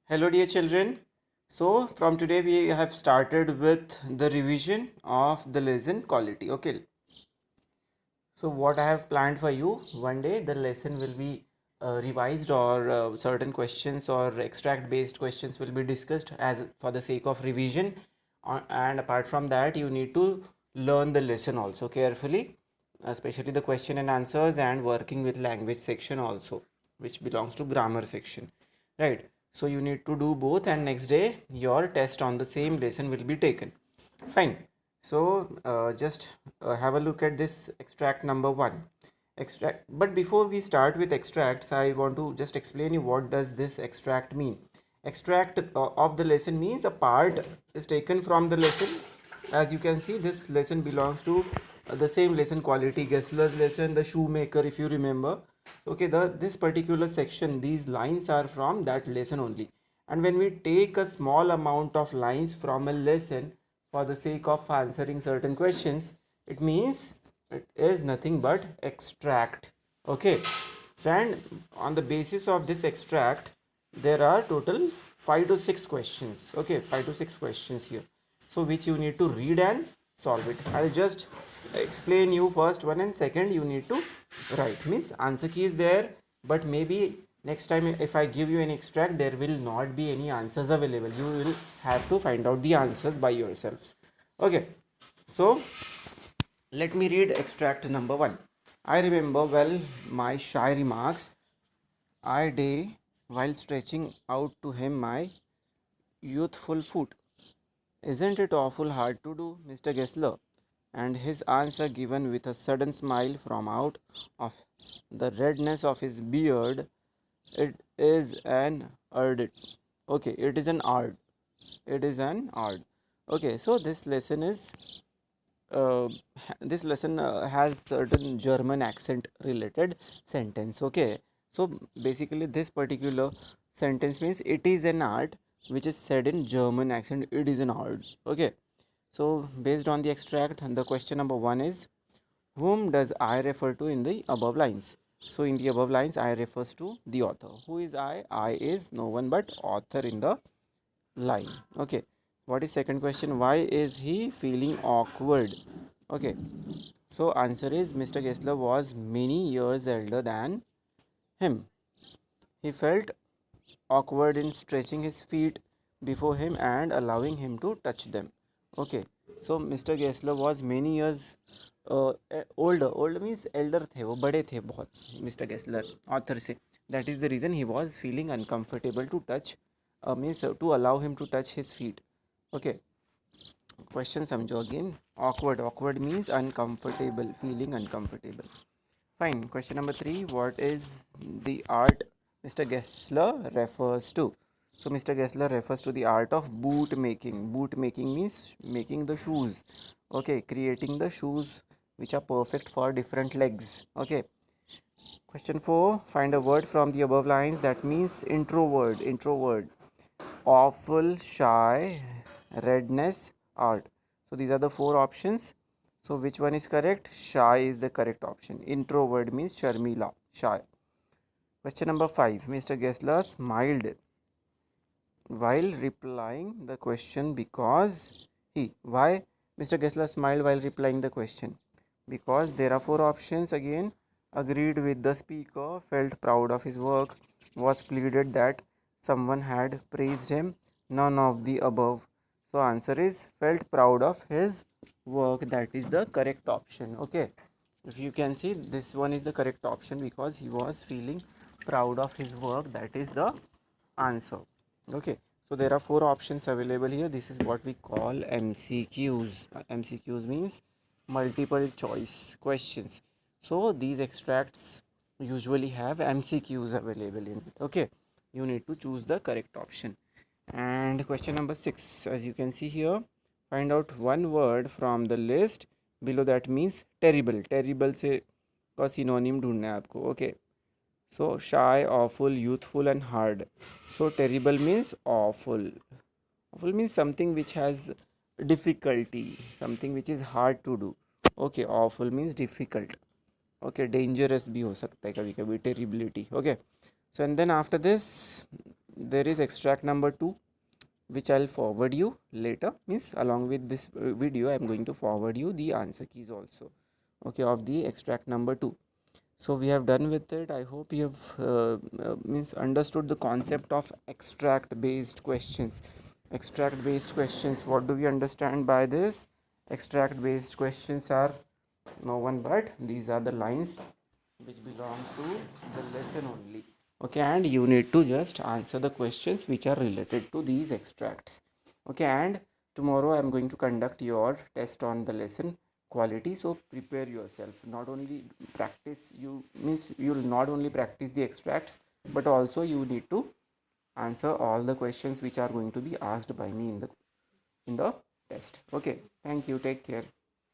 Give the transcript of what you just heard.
Hello, dear children. So, from today, we have started with the revision of the lesson quality. Okay. So, what I have planned for you one day, the lesson will be revised, or certain questions or extract based questions will be discussed as for the sake of revision. And apart from that, you need to learn the lesson also carefully, especially the question and answers and working with language section also, which belongs to grammar section, right? So you need to do both, and next day your test on the same lesson will be taken. Fine. So just have a look at this extract number one. Extract. But before we start with extracts, I want to just explain you what does this extract mean. Extract of the lesson means a part is taken from the lesson. As you can see, this lesson belongs to the same lesson quality, Gessler's lesson, the shoemaker, if you remember. Okay, this particular section, these lines are from that lesson only. And when we take a small amount of lines from a lesson for the sake of answering certain questions, it means it is nothing but extract. Okay, so and on the basis of this extract, there are total 5 to 6 questions. Okay, 5 to 6 questions here, so which you need to read and solve it. I'll just explain you first one, and second you need to write. Means answer key is there, but maybe next time if I give you an extract, there will not be any answers available. You will have to find out the answers by yourselves. Okay, so let me read extract number one. I remember well my shy remarks I day while stretching out to him my youthful foot. Isn't it awful hard to do, Mr. Gessler? And his answer, given with a sudden smile from out of the redness of his beard, it is an art. Okay, it is an art. It is an art. Okay, so uh, this lesson has certain German accent related sentence. Okay, so basically this particular sentence means it is an art which is said in German accent. It is an art. Okay, so based on the extract, the question number one is, whom does I refer to in the above lines? So in the above lines, I refers to the author. Who is I? I is no one but author in the line. Okay, what is second question? Why is he feeling awkward? Okay, so answer is Mr. Gessler was many years elder than him. He felt awkward in stretching his feet before him and allowing him to touch them. Okay, so Mr. Gessler was many years older means elder थे, वो बड़े थे बहुत, Mr. Gessler author से. That is the reason he was feeling uncomfortable to touch, means to allow him to touch his feet. Okay, question समझो again. Awkward means uncomfortable, feeling uncomfortable. Fine. Question number three. What is the art Mr. Gessler refers to? So Mr. Gessler refers to the art of boot making. Boot making means making the shoes. Okay, creating the shoes which are perfect for different legs. Okay. Question four. Find a word from the above lines that means introvert. Introvert. Awful, shy, redness, art. So these are the four options. So which one is correct? Shy is the correct option. Introvert means Sharmila, shy. Question number 5. Mr. Gessler smiled while replying the question because he. Why Mr. Gessler smiled while replying the question? Because there are four options again. Agreed with the speaker, felt proud of his work, was pleaded that someone had praised him, none of the above. So answer is felt proud of his work. That is the correct option. Okay, if you can see, this one is the correct option because he was feeling proud of his work. That is the answer. Okay, so there are four options available here. This is what we call MCQs. MCQs means multiple choice questions. So these extracts usually have MCQs available in it. Okay, you need to choose the correct option. And question number 6, as you can see here, find out one word from the list below that means terrible. Terrible से का synonym ढूंढना है आपको. Okay, so shy, awful, youthful and hard. So terrible means awful. Awful means something which has difficulty, something which is hard to do. Okay, awful means difficult. Okay, dangerous भी हो सकता है कभी कभी, terribility. Okay, so and then after this there is extract number 2, which I'll forward you later. Means along with this video, I'm going to forward you the answer keys also, okay, of the extract number 2. So we have done with it. I hope you have means understood the concept of extract based questions. Extract based questions, what do we understand by this? Extract based questions are no one but these are the lines which belong to the lesson only, okay, and you need to just answer the questions which are related to these extracts, okay. And tomorrow I am going to conduct your test on the lesson quality, so prepare yourself. Not only practice, you means you will not only practice the extracts, but also you need to answer all the questions which are going to be asked by me in the test, okay. Thank you, take care.